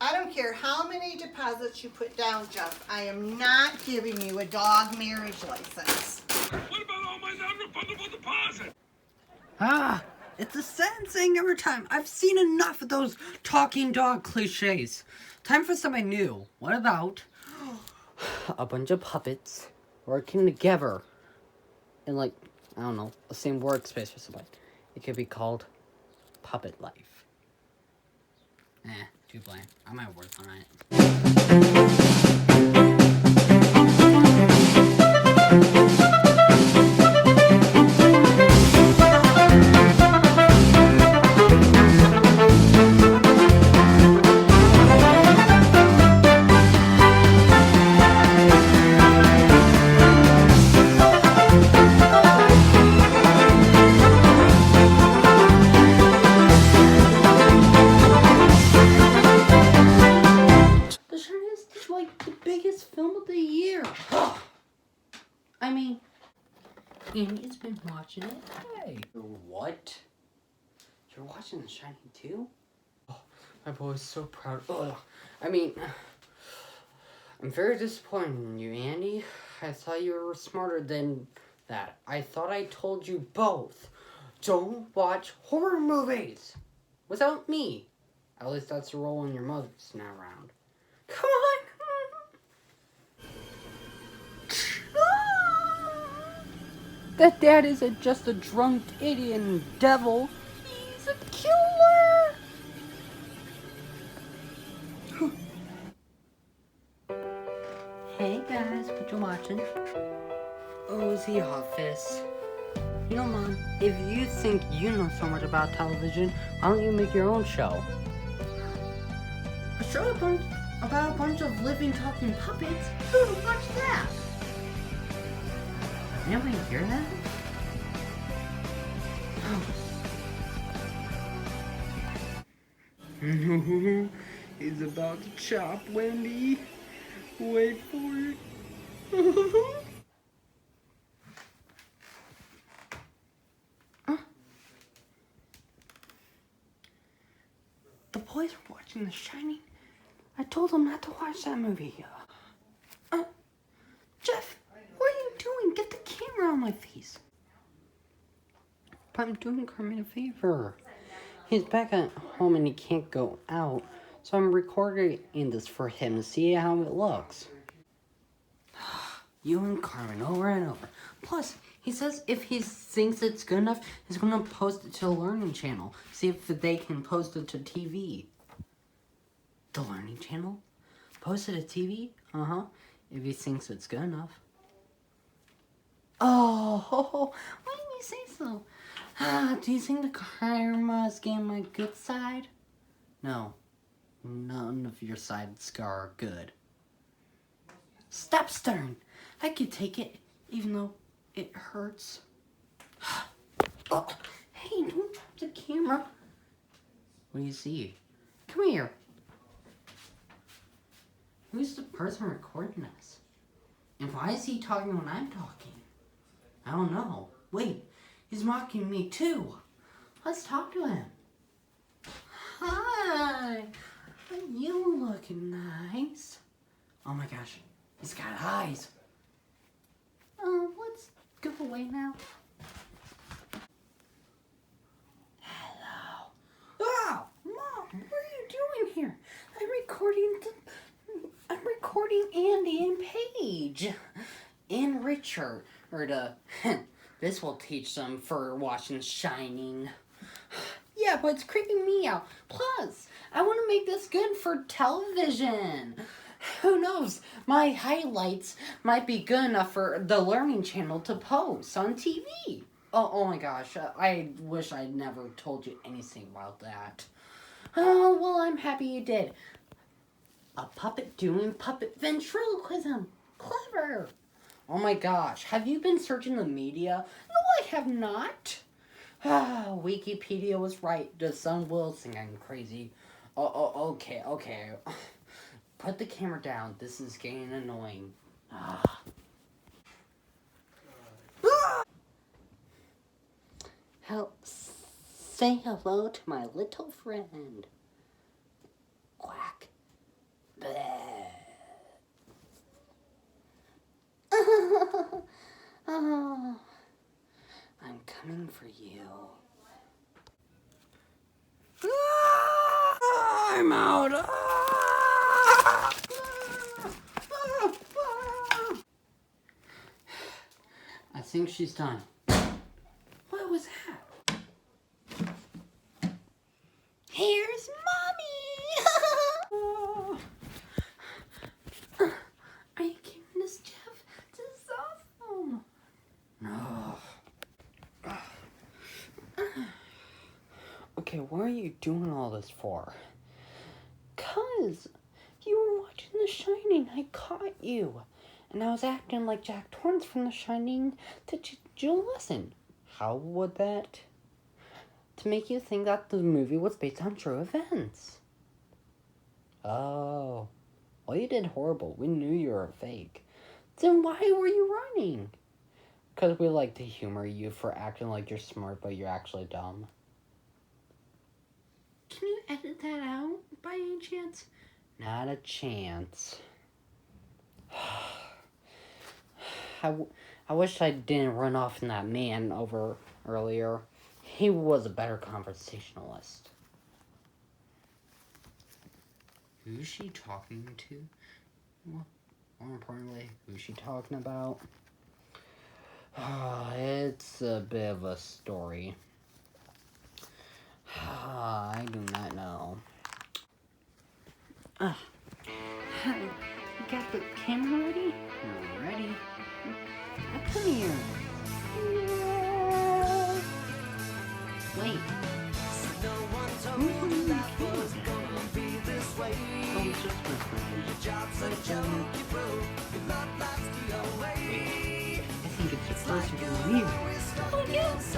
I don't care how many deposits you put down, Jeff. I am not giving you a dog marriage license. What about all my non-refundable deposits? It's the same thing every time. I've seen enough of those talking dog cliches. Time for something new. What about a bunch of puppets working together in, like, I don't know, the same workspace or something? It could be called Puppet Life. Too bland. I might work on it. The Shining is like the biggest film of the year. I mean, Andy's been watching it. Hey. What? You're watching The Shining too? Oh, my boy's so proud. Ugh. I mean, I'm very disappointed in you, Andy. I thought you were smarter than that. I thought I told you both. Don't watch horror movies without me. At least that's the role when your mother's not around. Come on! That dad isn't just a drunk idiot and devil. He's a killer! Hey guys, what you watching? Ozzy Office. You know, Mom, if you think you know so much about television, why don't you make your own show? A show about a bunch of living, talking puppets? Who would watch that? Anybody hear that? He's about to chop Wendy. Wait for it. The boys were watching The Shining. I told them not to watch that movie. Jeff, what are you doing? Get the camera on my face. But I'm doing Carmen a favor. He's back at home and he can't go out, so I'm recording this for him to see how it looks. You and Carmen over and over. Plus, he says if he thinks it's good enough, he's gonna post it to the Learning Channel. See if they can post it to TV. The Learning Channel? Post it to TV? If he thinks it's good enough. Oh, why didn't you say so? Do you think the karma's getting my good side? No. None of your sides are good. Stop stuttering. I could take it, even though it hurts. Oh, hey, don't drop the camera. What do you see? Come here. Who's the person recording this? And why is he talking when I'm talking? I don't know. Wait, he's mocking me too. Let's talk to him. Hi. You looking nice. Oh my gosh, he's got eyes. Let's go away now. Hello. Oh, Mom, what are you doing here? I'm recording Andy and Paige. And Richard. This will teach them for watching Shining. Yeah, but it's creeping me out. Plus, I want to make this good for television. Who knows? My highlights might be good enough for the Learning Channel to post on TV. Oh my gosh. I wish I'd never told you anything about that. Oh, well, I'm happy you did. A puppet doing puppet ventriloquism. Clever. Oh my gosh. Have you been searching the media? No, I have not. Wikipedia was right. The sun will think I'm crazy. Okay. Put the camera down. This is getting annoying. Say hello to my little friend. Quack. for you. Ah, I'm out. Ah! I think she's done. What was that? Here's Mommy! Are you giving this, Jeff? This is awesome. No. Okay, what are you doing all this for? 'Cause you were watching The Shining. I caught you. And I was acting like Jack Torrance from The Shining to teach you a lesson. How would that? To make you think that the movie was based on true events. Oh. Well, you did horrible. We knew you were a fake. Then why were you running? 'Cause we like to humor you for acting like you're smart, but you're actually dumb. Can you edit that out by any chance? Not a chance. I wish I didn't run off from that man over earlier. He was a better conversationalist. Who's she talking to? Well, more importantly, who's she talking about? It's a bit of a story. I do not know. You got the camera ready? You're ready. Now come here. Yeah. Wait. Oh, it's just I think it's closer to me. Oh, yes.